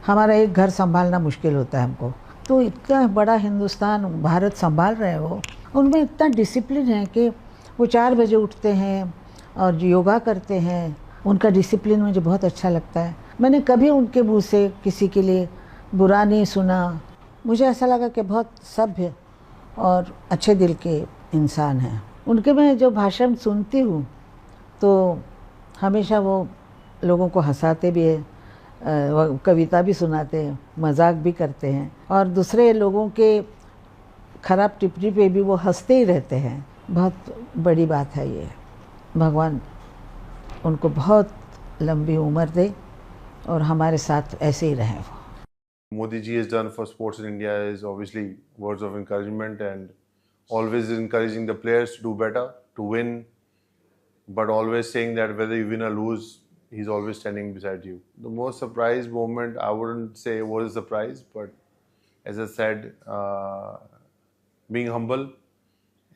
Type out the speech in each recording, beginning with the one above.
हमारा एक घर संभालना मुश्किल होता है हमको, तो इतना बड़ा हिंदुस्तान भारत संभाल रहे हैं वो, उनमें इतना डिसिप्लिन है कि वो 4 बजे उठते हैं और योगा करते हैं। उनका डिसिप्लिन मुझे बहुत अच्छा लगता है। मैंने कभी उनके मुँह से किसी के लिए बुरा नहीं सुना। मुझे ऐसा लगा कि बहुत सभ्य और अच्छे दिल के इंसान हैं। उनके मैं जो भाषण सुनती हूँ तो हमेशा वो लोगों को हंसाते भी हैं, कविता भी सुनाते हैं, मजाक भी करते हैं और दूसरे लोगों के खराब टिप्पणी पे भी वो हंसते ही रहते हैं। बहुत बड़ी बात है ये। भगवान उनको बहुत लंबी उम्र दे और हमारे साथ ऐसे ही रहें वो। Modi ji has done for sports in India is obviously words of encouragement and always encouraging the players to do better, to win, but always saying that whether you win or lose, he's always standing beside you. The most surprise moment, I wouldn't say was a surprise, but as I said, being humble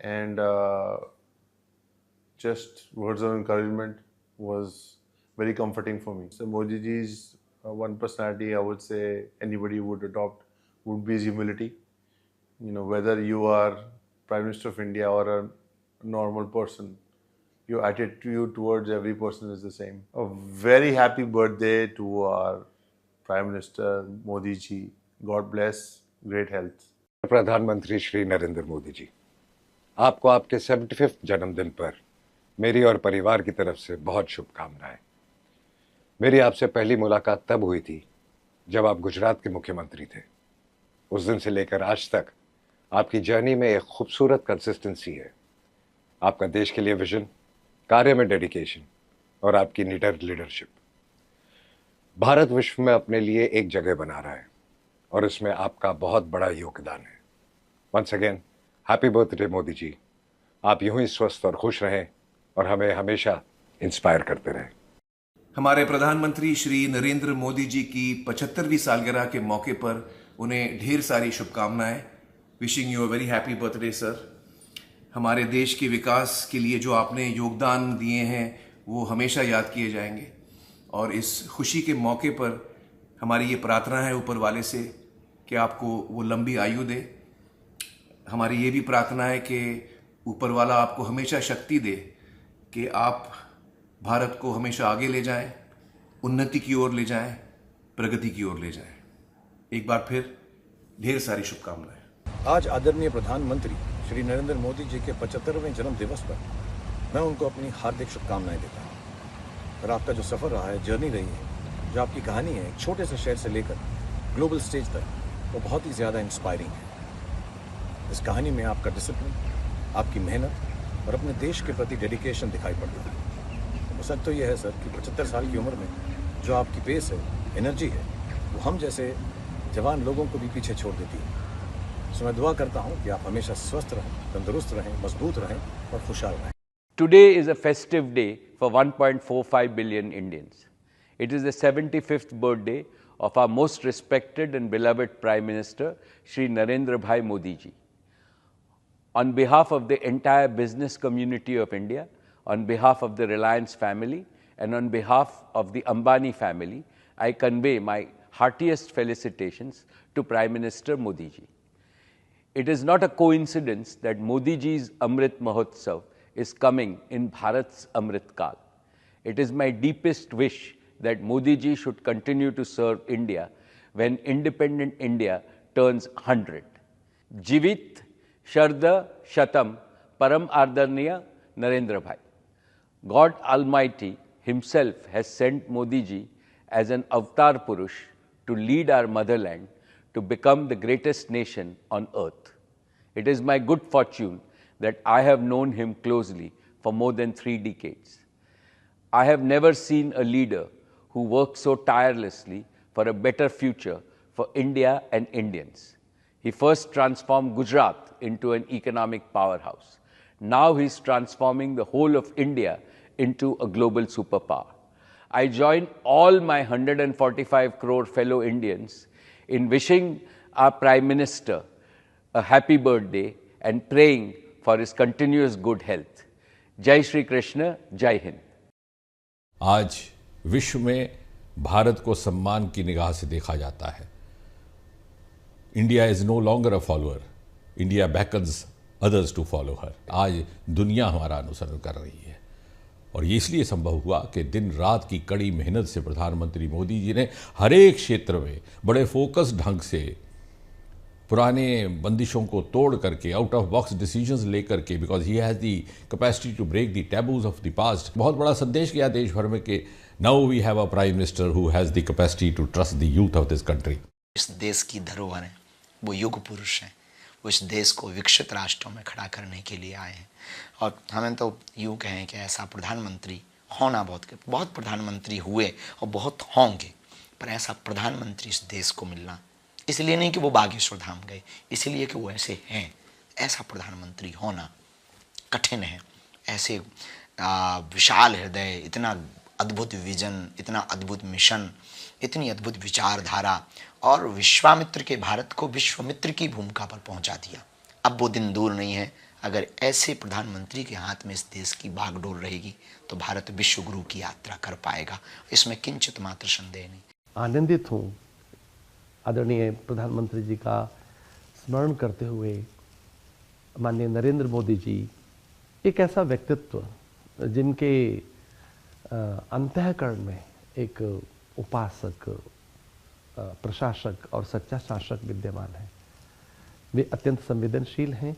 and just words of encouragement was very comforting for me. So Modi ji's one personality I would say anybody would adopt would be his humility. You know, whether you are Prime Minister of India or a normal person, your attitude towards every person is the same. A very happy birthday to our Prime Minister Modi ji. God bless, great health. प्रधानमंत्री श्री नरेंद्र मोदी जी, आपको आपके 75वें जन्मदिन पर मेरी और परिवार की तरफ से बहुत शुभकामनाएं। मेरी आपसे पहली मुलाकात तब हुई थी जब आप गुजरात के मुख्यमंत्री थे। उस दिन से लेकर आज तक आपकी जर्नी में एक खूबसूरत कंसिस्टेंसी है। आपका देश के लिए विजन, कार्य में डेडिकेशन और आपकी निडर लीडरशिप भारत विश्व में अपने लिए एक जगह बना रहा है और इसमें आपका बहुत बड़ा योगदान है। Once again happy birthday Modi ji. आप यूं ही स्वस्थ और खुश रहें और हमें हमेशा इंस्पायर करते रहें। हमारे प्रधानमंत्री श्री नरेंद्र मोदी जी की 75वीं सालगिरह के मौके पर उन्हें ढेर सारी शुभकामनाएं। Wishing you a very happy birthday sir. हमारे देश के विकास के लिए जो आपने योगदान दिए हैं वो हमेशा याद किए जाएंगे और इस खुशी के मौके पर हमारी ये प्रार्थना है ऊपर वाले से कि आपको वो लंबी आयु दे। हमारी ये भी प्रार्थना है कि ऊपर वाला आपको हमेशा शक्ति दे कि आप भारत को हमेशा आगे ले जाएं, उन्नति की ओर ले जाएं, प्रगति की ओर ले जाएं। एक बार फिर ढेर सारी शुभकामनाएं। आज आदरणीय प्रधानमंत्री श्री नरेंद्र मोदी जी के 75वें जन्म दिवस पर मैं उनको अपनी हार्दिक शुभकामनाएं देता हूं। और आपका जो सफ़र रहा है, जर्नी रही है, जो आपकी कहानी है, एक छोटे से शहर से लेकर ग्लोबल स्टेज तक, वो बहुत ही ज़्यादा इंस्पायरिंग है। इस कहानी में आपका डिसिप्लिन, आपकी मेहनत और अपने देश के प्रति डेडिकेशन दिखाई पड़ता है। वो सच तो ये है सर कि 75 साल की उम्र में जो आपकी पेस है, एनर्जी है, वो हम जैसे जवान लोगों को भी पीछे छोड़ देती है। सो मैं दुआ करता हूँ कि आप हमेशा स्वस्थ रहें, तंदुरुस्त रहें, मजबूत रहें और खुशहाल रहें। Today is a festive day for 1.45 billion Indians. It is the 75th birthday of our most respected and beloved Prime Minister, Shri Narendra Bhai Modi ji. On behalf of the entire business community of India, on behalf of the Reliance family, and on behalf of the Ambani family, I convey my heartiest felicitations to Prime Minister Modi ji. It is not a coincidence that Modi ji's Amrit Mahotsav is coming in Bharat's Amrit Kal. It is my deepest wish that Modi ji should continue to serve India when independent India turns 100. Jivit Sharda Shatam Param Ardarniya Narendra Bhai. God Almighty himself has sent Modi ji as an avatar Purush to lead our motherland to become the greatest nation on earth. It is my good fortune that I have known him closely for more than 3 decades. I have never seen a leader who worked so tirelessly for a better future for India and Indians. He first transformed Gujarat into an economic powerhouse. Now he's transforming the whole of India into a global superpower. I join all my 145 crore fellow Indians in wishing our Prime Minister a happy birthday and praying for his continuous good health. Jai Shri Krishna, Jai Hind. आज विश्व में भारत को सम्मान की निगाह से देखा जाता है। India is no longer a follower, India beckons others to follow her. आज दुनिया हमारा अनुसरण कर रही है और ये इसलिए संभव हुआ कि दिन रात की कड़ी मेहनत से प्रधानमंत्री मोदी जी ने हर एक क्षेत्र में बड़े फोकस ढंग से पुराने बंदिशों को तोड़ करके आउट ऑफ बॉक्स डिसीजंस लेकर के, because he has the capacity to break the taboos of the past, बहुत बड़ा संदेश गया देश भर में कि now we have a prime minister who has the capacity to trust the youth of this country. इस देश की धरोहर है, वो युग पुरुष हैं, वो इस देश को विकसित राष्ट्रों में खड़ा करने के लिए आए हैं। और हमें तो यूँ कहें कि ऐसा प्रधानमंत्री होना बहुत प्रधानमंत्री हुए और बहुत होंगे, पर ऐसा प्रधानमंत्री इस देश को मिलना, इसलिए नहीं कि वो बागेश्वर धाम गए, इसलिए कि वो ऐसे हैं, ऐसा प्रधानमंत्री होना कठिन है। ऐसे विशाल हृदय, इतना अद्भुत विजन, इतना अद्भुत मिशन, इतनी अद्भुत विचारधारा, और विश्वामित्र के भारत को विश्वमित्र की भूमिका पर पहुंचा दिया। अब वो दिन दूर नहीं है, अगर ऐसे प्रधानमंत्री के हाथ में इस देश की बागडोर रहेगी तो भारत विश्व गुरु की यात्रा कर पाएगा, इसमें किंचित मात्र संदेह नहीं। आनंदित हूँ आदरणीय प्रधानमंत्री जी का स्मरण करते हुए। माननीय नरेंद्र मोदी जी एक ऐसा व्यक्तित्व जिनके अंतःकरण में एक उपासक, प्रशासक और सच्चा शासक विद्यमान है। वे अत्यंत संवेदनशील हैं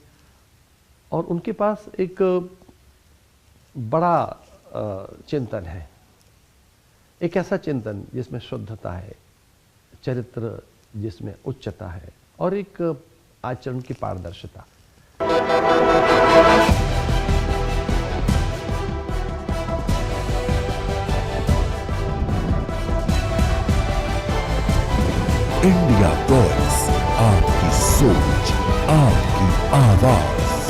और उनके पास एक बड़ा चिंतन है, एक ऐसा चिंतन जिसमें शुद्धता है, चरित्र जिसमें उच्चता है और एक आचरण की पारदर्शिता। इंडिया वॉइस, आपकी सोच, आपकी आवाज।